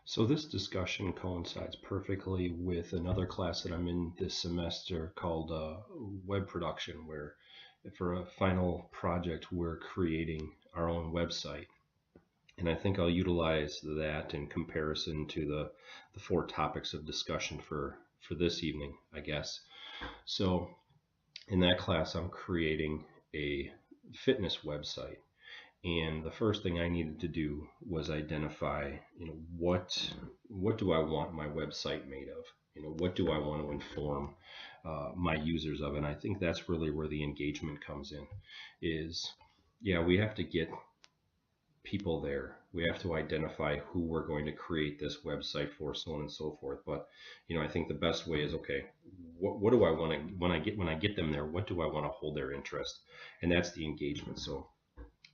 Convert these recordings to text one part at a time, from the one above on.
So this discussion coincides perfectly with another class that I'm in this semester called web production, where for a final project we're creating our own website. And I think I'll utilize that in comparison to the four topics of discussion for this evening, I guess. So in that class, I'm creating a fitness website. And the first thing I needed to do was identify, what do I want my website made of? What do I want to inform my users of? And I think that's really where the engagement comes in. Is yeah, we have to get people there. We have to identify who we're going to create this website for, so on and so forth. But I think the best way is, okay, what do I want to when I get them there? What do I want to hold their interest? And that's the engagement. So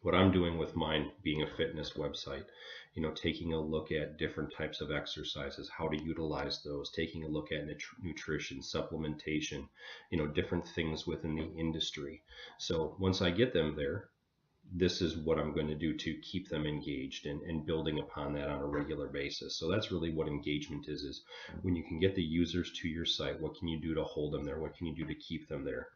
what I'm doing with mine being a fitness website, taking a look at different types of exercises, how to utilize those, taking a look at nutrition, supplementation, different things within the industry. So once I get them there, this is what I'm going to do to keep them engaged and building upon that on a regular basis. So that's really what engagement is when you can get the users to your site, what can you do to hold them there? What can you do to keep them there?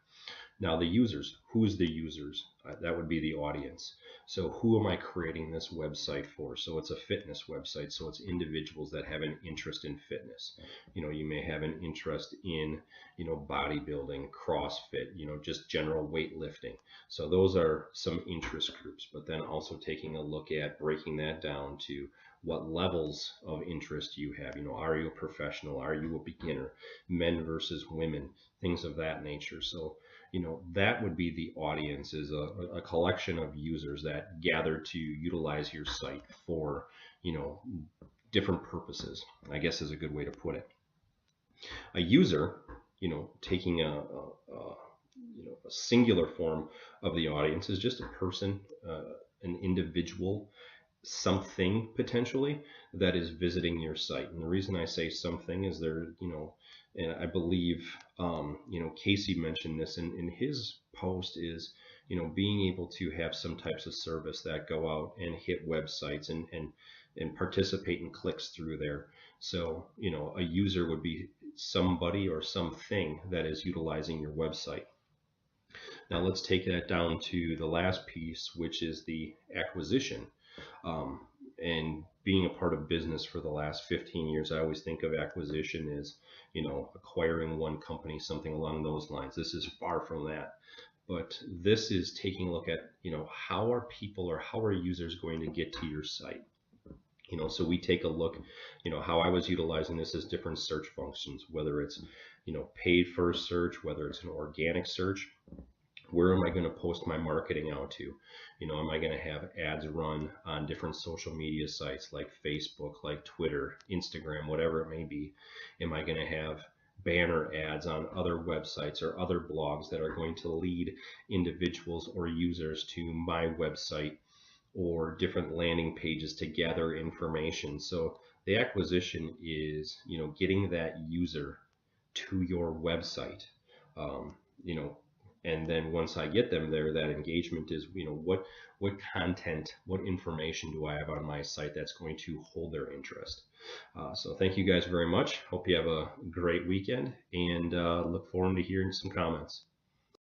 Now the users, who's the users? That would be the audience. So who am I creating this website for? So it's a fitness website. So it's individuals that have an interest in fitness. You may have an interest in, bodybuilding, CrossFit, just general weightlifting. So those are some interest groups, but then also taking a look at breaking that down to what levels of interest you have. Are you a professional? Are you a beginner? Men versus women, things of that nature. So that would be the audience, is a collection of users that gather to utilize your site for, different purposes, I guess is a good way to put it. A user, taking a singular form of the audience, is just a person, an individual, something potentially that is visiting your site. And the reason I say something is and I believe, Casey mentioned this in his post, is, being able to have some types of service that go out and hit websites and participate in clicks through there. So, a user would be somebody or something that is utilizing your website. Now let's take that down to the last piece, which is the acquisition. And being a part of business for the last 15 years, I always think of acquisition as, acquiring one company, something along those lines. This is far from that. But this is taking a look at, how are people or how are users going to get to your site? So we take a look, how I was utilizing this as different search functions, whether it's, paid first search, whether it's an organic search. Where am I going to post my marketing out to? Am I going to have ads run on different social media sites like Facebook, like Twitter, Instagram, whatever it may be? Am I going to have banner ads on other websites or other blogs that are going to lead individuals or users to my website, or different landing pages to gather information? So the acquisition is, getting that user to your website. And then once I get them there, that engagement is, what content, what information do I have on my site that's going to hold their interest? So thank you guys very much. Hope you have a great weekend, and look forward to hearing some comments.